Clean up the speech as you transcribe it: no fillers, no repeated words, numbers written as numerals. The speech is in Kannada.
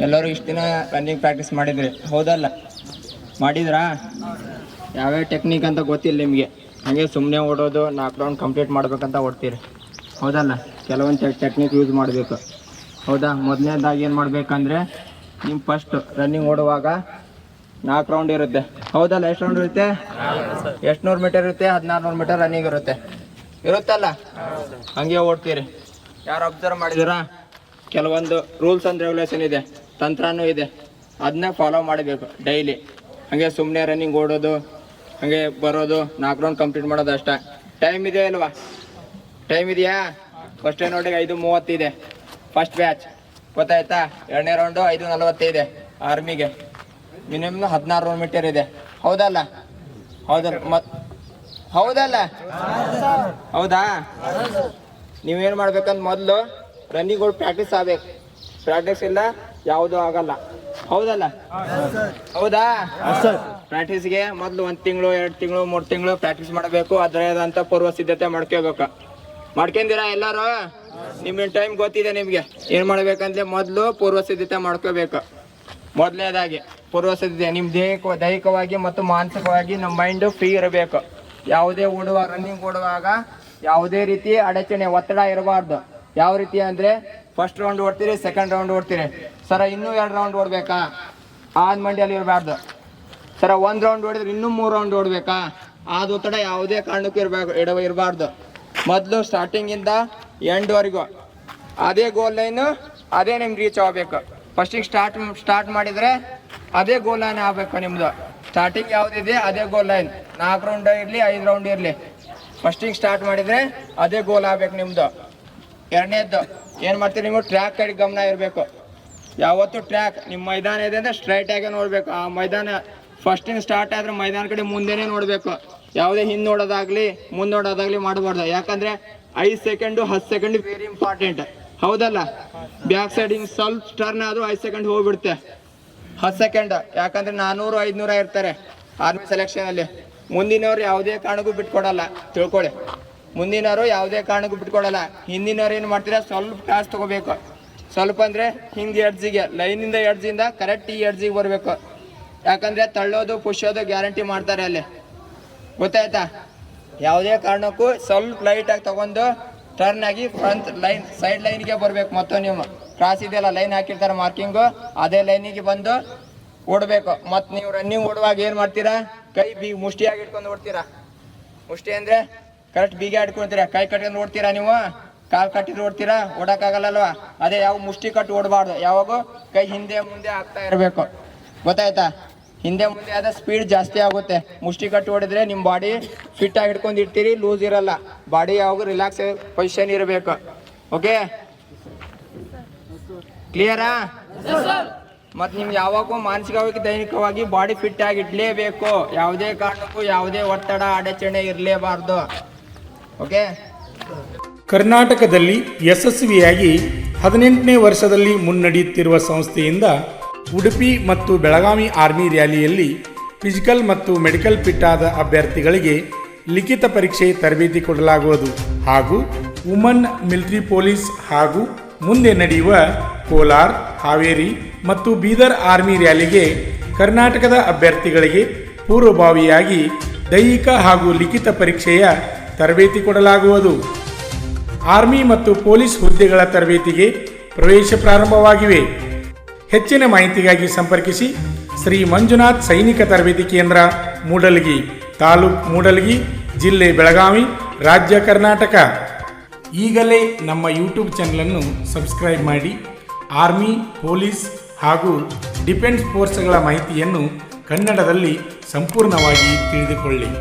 ಎಲ್ಲರೂ ಇಷ್ಟು ದಿನ ರನ್ನಿಂಗ್ ಪ್ರಾಕ್ಟೀಸ್ ಮಾಡಿದ್ರಿ, ಹೌದಲ್ಲ? ಮಾಡಿದ್ರಾ? ಯಾವ್ಯಾವ ಟೆಕ್ನಿಕ್ ಅಂತ ಗೊತ್ತಿಲ್ಲ ನಿಮಗೆ, ಹಾಗೆ ಸುಮ್ಮನೆ ಓಡೋದು, 4 ರೌಂಡ್ ಕಂಪ್ಲೀಟ್ ಮಾಡ್ಬೇಕಂತ ಓಡ್ತೀರಿ, ಹೌದಲ್ಲ? ಕೆಲವೊಂದು ಟೆಕ್ನಿಕ್ ಯೂಸ್ ಮಾಡಬೇಕು, ಹೌದಾ? ಮೊದಲನೇದಾಗಿ ಏನು ಮಾಡಬೇಕಂದ್ರೆ, ನಿಮ್ಮ ಫಸ್ಟ್ ರನ್ನಿಂಗ್ ಓಡುವಾಗ 4 ರೌಂಡ್ ಇರುತ್ತೆ, ಹೌದಲ್ಲ? ಎಷ್ಟು ರೌಂಡ್ ಇರುತ್ತೆ? 800 ಮೀಟರ್ ಇರುತ್ತೆ, 1400 ಮೀಟರ್ ರನ್ನಿಂಗ್ ಇರುತ್ತಲ್ಲ? ಹಂಗೆ ಓಡ್ತೀರಿ. ಯಾರು ಅಬ್ಸರ್ವ್ ಮಾಡಿದ್ದೀರಾ? ಕೆಲವೊಂದು ರೂಲ್ಸ್ ಆ್ಯಂಡ್ ರೆಗ್ಯುಲೇಷನ್ ಇದೆ, ತಂತ್ರನೂ ಇದೆ, ಅದನ್ನ ಫಾಲೋ ಮಾಡಬೇಕು ಡೈಲಿ. ಹಾಗೆ ಸುಮ್ಮನೆ ರನ್ನಿಂಗ್ ಓಡೋದು, ಹಾಗೆ ಬರೋದು, 4 ರೌಂಡ್ ಕಂಪ್ಲೀಟ್ ಮಾಡೋದು ಅಷ್ಟೇ. ಟೈಮ್ ಇದೆಯಾ ಇಲ್ವಾ? ಟೈಮ್ ಇದೆಯಾ? ಫಸ್ಟೇ ನೋಡಿ 5:30 ಇದೆ ಫಸ್ಟ್ ಬ್ಯಾಚ್, ಗೊತ್ತಾಯ್ತಾ? 2ನೇ ರೌಂಡು 5:40 ಇದೆ ಆರ್ಮಿಗೆ. ಮಿನಿಮಮ್ 16 ಮೀಟರ್ ಇದೆ, ಹೌದಲ್ಲ? ಹೌದಲ್ಲ? ಹೌದಾ? ನೀವೇನು ಮಾಡ್ಬೇಕಂತ ಮೊದಲು ರನ್ನಿಂಗ್ ಓಡಿ ಪ್ರಾಕ್ಟೀಸ್ ಆಗಬೇಕು. ಪ್ರಾಕ್ಟೀಸ್ ಇಲ್ಲ ಯಾವುದೂ ಆಗಲ್ಲ, ಹೌದಲ್ಲ? ಹೌದಾ? ಪ್ರಾಕ್ಟೀಸ್ಗೆ ಮೊದಲು 1 ತಿಂಗಳು, 2 ತಿಂಗಳು, 3 ತಿಂಗಳು ಪ್ರಾಕ್ಟೀಸ್ ಮಾಡಬೇಕು. ಅದರದಂಥ ಪೂರ್ವ ಸಿದ್ಧತೆ ಮಾಡ್ಕೋಬೇಕು. ಮಾಡ್ಕೊಂಡಿರಾ ಎಲ್ಲರೂ? ನಿಮ್ಮ ಟೈಮ್ ಗೊತ್ತಿದೆ ನಿಮಗೆ. ಏನು ಮಾಡ್ಬೇಕಂದ್ರೆ ಮೊದಲು ಪೂರ್ವ ಸಿದ್ಧತೆ ಮಾಡ್ಕೋಬೇಕು. ಮೊದಲನೇದಾಗಿ ಪೂರ್ವ ಸಿದ್ಧತೆ, ನಿಮ್ಮ ದೈಹಿಕವಾಗಿ ಮತ್ತು ಮಾನಸಿಕವಾಗಿ ನಮ್ಮ ಮೈಂಡು ಫ್ರೀ ಇರಬೇಕು. ಯಾವುದೇ ರನ್ನಿಂಗ್ ಓಡುವಾಗ ಯಾವುದೇ ರೀತಿ ಅಡಚಣೆ, ಒತ್ತಡ ಇರಬಾರ್ದು. ಯಾವ ರೀತಿ ಅಂದರೆ, ಫಸ್ಟ್ ರೌಂಡ್ ಓಡ್ತೀರಿ, ಸೆಕೆಂಡ್ ರೌಂಡ್ ಓಡ್ತೀರಿ, ಸರ ಇನ್ನೂ 2 ರೌಂಡ್ ಓಡಬೇಕಾ? ಮಂಡಿಯಲ್ಲಿ ಇರಬಾರ್ದು. ಸರ 1 ರೌಂಡ್ ಓಡಿದ್ರೆ ಇನ್ನೂ 3 ರೌಂಡ್ ಓಡಬೇಕಾ? ಒತ್ತಡ ಯಾವುದೇ ಕಾರಣಕ್ಕೂ ಇರಬಾರ್ದು. ಮೊದಲು ಸ್ಟಾರ್ಟಿಂಗಿಂದ ಎಂಡ್ವರೆಗೂ ಅದೇ ಗೋಲ್ ಲೈನು, ಅದೇ ನಿಮ್ಗೆ ರೀಚ್ ಆಗಬೇಕು. ಫಸ್ಟಿಗೆ ಸ್ಟಾರ್ಟ್ ಮಾಡಿದರೆ ಅದೇ ಗೋಲ್ ಲೈನ್ ಆಗಬೇಕು ನಿಮ್ಮದು. ಸ್ಟಾರ್ಟಿಂಗ್ ಯಾವುದಿದೆ ಅದೇ ಗೋಲ್ ಲೈನ್. 4 ರೌಂಡ್ ಇರಲಿ, 5 ರೌಂಡ್ ಇರಲಿ, ಫಸ್ಟಿಗೆ ಸ್ಟಾರ್ಟ್ ಮಾಡಿದರೆ ಅದೇ ಗೋಲ್ ಆಗಬೇಕು ನಿಮ್ಮದು. ಎರಡನೇದ್ದು ಏನು ಮಾಡ್ತೀರಿ ನೀವು? ಟ್ರ್ಯಾಕ್ ಕಡೆ ಗಮನ ಇರಬೇಕು. ಯಾವತ್ತು ಟ್ರ್ಯಾಕ್ ನಿಮ್ಮ ಮೈದಾನ ಇದೆ ಅಂದರೆ ಸ್ಟ್ರೈಟಾಗೆ ನೋಡಬೇಕು. ಆ ಮೈದಾನ ಫಸ್ಟಿಂಗ್ ಸ್ಟಾರ್ಟ್ ಆದರೆ ಮೈದಾನ ಕಡೆ ಮುಂದೆನೇ ನೋಡಬೇಕು. ಯಾವುದೇ ಹಿಂದೆ ನೋಡೋದಾಗಲಿ ಮುಂದೆ ನೋಡೋದಾಗಲಿ ಮಾಡಬಾರ್ದು. ಯಾಕಂದರೆ 5 ಸೆಕೆಂಡು 10 ಸೆಕೆಂಡ್ ವೆರಿ ಇಂಪಾರ್ಟೆಂಟ್, ಹೌದಲ್ಲ? ಬ್ಯಾಕ್ ಸೈಡ್ ಹಿಂಗೆ ಸ್ವಲ್ಪ ಟರ್ನ್ ಆದರೂ 5 ಸೆಕೆಂಡ್ ಹೋಗ್ಬಿಡುತ್ತೆ. 10 ಸೆಕೆಂಡ್, ಯಾಕಂದರೆ 400, 500 ಇರ್ತಾರೆ ಆರ್ಮಿ ಸೆಲೆಕ್ಷನಲ್ಲಿ. ಮುಂದಿನವ್ರು ಯಾವುದೇ ಕಾರಣಕ್ಕೂ ಬಿಟ್ಕೊಡಲ್ಲ, ತಿಳ್ಕೊಳ್ಳಿ. ಮುಂದಿನವರು ಯಾವುದೇ ಕಾರಣಕ್ಕೂ ಬಿಟ್ಕೊಡಲ್ಲ. ಹಿಂದಿನವ್ರು ಏನು ಮಾಡ್ತೀರಾ? ಸ್ವಲ್ಪ ಕಾಸು ತೊಗೋಬೇಕು. ಸ್ವಲ್ಪ ಅಂದರೆ ಹಿಂಗೆ ಎಡ್ಜಿಗೆ, ಲೈನಿಂದ ಎಡ್ಜಿಂದ ಕರೆಕ್ಟ್ ಈ ಎಡ್ಜಿಗೆ ಬರಬೇಕು. ಯಾಕಂದರೆ ತಳ್ಳೋದು ಪುಷೋದು ಗ್ಯಾರಂಟಿ ಮಾಡ್ತಾರೆ ಅಲ್ಲಿ, ಗೊತ್ತಾಯ್ತಾ? ಯಾವುದೇ ಕಾರಣಕ್ಕೂ ಸ್ವಲ್ಪ ಲೈಟಾಗಿ ತೊಗೊಂಡು ಟರ್ನ್ ಆಗಿ ಫ್ರಂಟ್ ಲೈನ್, ಸೈಡ್ ಲೈನ್ಗೆ ಬರಬೇಕು. ಮತ್ತು ನೀವು ಕ್ರಾಸ್ ಇದೆಯಲ್ಲ, ಲೈನ್ ಹಾಕಿರ್ತಾರೆ ಮಾರ್ಕಿಂಗು, ಅದೇ ಲೈನಿಗೆ ಬಂದು ಓಡಬೇಕು. ಮತ್ತು ನೀವು ರನ್ನಿಂಗ್ ಓಡುವಾಗ ಏನು ಮಾಡ್ತೀರಾ? ಕೈ ಮುಷ್ಟಿಯಾಗಿ ಇಟ್ಕೊಂಡು ಓಡ್ತೀರಾ. ಮುಷ್ಟಿ ಅಂದರೆ ಕರೆಕ್ಟ್ ಬೀಗ ಇಟ್ಕೊಳ್ತೀರಾ. ಕೈ ಕಟ್ಕೊಂಡು ಓಡ್ತೀರಾ ನೀವು? ಕಾಲು ಕಟ್ಟಿದ್ರು ಓಡ್ತೀರಾ? ಓಡೋಕ್ಕಾಗಲ್ಲಲ್ವ? ಅದೇ ಯಾವ ಮುಷ್ಟಿ ಕಟ್ಟು ಓಡಬಾರ್ದು. ಯಾವಾಗೂ ಕೈ ಹಿಂದೆ ಮುಂದೆ ಆಗ್ತಾ ಇರಬೇಕು, ಗೊತ್ತಾಯ್ತಾ? ಹಿಂದೆ ಮುಂದೆ ಆದ ಸ್ಪೀಡ್ ಜಾಸ್ತಿ ಆಗುತ್ತೆ. ಮುಷ್ಟಿ ಕಟ್ಟು ಓಡಿದ್ರೆ ನಿಮ್ಮ ಬಾಡಿ ಫಿಟ್ ಆಗಿ ಹಿಡ್ಕೊಂಡು ಇರ್ತೀರಿ, ಲೂಸ್ ಇರಲ್ಲ. ಬಾಡಿ ಯಾವಾಗ ರಿಲ್ಯಾಕ್ಸ್ ಪೊಸಿಷನ್ ಇರಬೇಕು. ಓಕೆ, ಕ್ಲಿಯರಾ? ಮತ್ತು ನಿಮ್ಗೆ ಯಾವಾಗೂ ಮಾನಸಿಕವಾಗಿ ದೈನಿಕವಾಗಿ ಬಾಡಿ ಫಿಟ್ ಆಗಿ ಇಡಲೇಬೇಕು. ಯಾವುದೇ ಕಾರಣಕ್ಕೂ ಯಾವುದೇ ಒತ್ತಡ ಅಡಚಣೆ ಇರಲೇಬಾರ್ದು. ಓಕೆ. ಕರ್ನಾಟಕದಲ್ಲಿ ಯಶಸ್ವಿಯಾಗಿ 18ನೇ ವರ್ಷದಲ್ಲಿ ಮುನ್ನಡೆಯುತ್ತಿರುವ ಸಂಸ್ಥೆಯಿಂದ ಉಡುಪಿ ಮತ್ತು ಬೆಳಗಾವಿ ಆರ್ಮಿ ರ್ಯಾಲಿಯಲ್ಲಿ ಫಿಸಿಕಲ್ ಮತ್ತು ಮೆಡಿಕಲ್ ಫಿಟ್ ಆದ ಅಭ್ಯರ್ಥಿಗಳಿಗೆ ಲಿಖಿತ ಪರೀಕ್ಷೆ ತರಬೇತಿ ಕೊಡಲಾಗುವುದು. ಹಾಗೂ ವುಮನ್ ಮಿಲಿಟರಿ ಪೊಲೀಸ್ ಹಾಗೂ ಮುಂದೆ ನಡೆಯುವ ಕೋಲಾರ, ಹಾವೇರಿ ಮತ್ತು ಬೀದರ್ ಆರ್ಮಿ ರ್ಯಾಲಿಗೆ ಕರ್ನಾಟಕದ ಅಭ್ಯರ್ಥಿಗಳಿಗೆ ಪೂರ್ವಭಾವಿಯಾಗಿ ದೈಹಿಕ ಹಾಗೂ ಲಿಖಿತ ಪರೀಕ್ಷೆಯ ತರಬೇತಿ ಕೊಡಲಾಗುವುದು. ಆರ್ಮಿ ಮತ್ತು ಪೊಲೀಸ್ ಹುದ್ದೆಗಳ ತರಬೇತಿಗೆ ಪ್ರವೇಶ ಪ್ರಾರಂಭವಾಗಿವೆ. ಹೆಚ್ಚಿನ ಮಾಹಿತಿಗಾಗಿ ಸಂಪರ್ಕಿಸಿ ಶ್ರೀ ಮಂಜುನಾಥ್ ಸೈನಿಕ ತರಬೇತಿ ಕೇಂದ್ರ, ಮೂಡಲಗಿ, ತಾಲೂಕು ಮೂಡಲಗಿ, ಜಿಲ್ಲೆ ಬೆಳಗಾವಿ, ರಾಜ್ಯ ಕರ್ನಾಟಕ. ಈಗಲೇ ನಮ್ಮ ಯೂಟ್ಯೂಬ್ ಚಾನಲನ್ನು ಸಬ್ಸ್ಕ್ರೈಬ್ ಮಾಡಿ ಆರ್ಮಿ, ಪೊಲೀಸ್ ಹಾಗೂ ಡಿಫೆನ್ಸ್ ಫೋರ್ಸ್ಗಳ ಮಾಹಿತಿಯನ್ನು ಕನ್ನಡದಲ್ಲಿ ಸಂಪೂರ್ಣವಾಗಿ ತಿಳಿದುಕೊಳ್ಳಿ.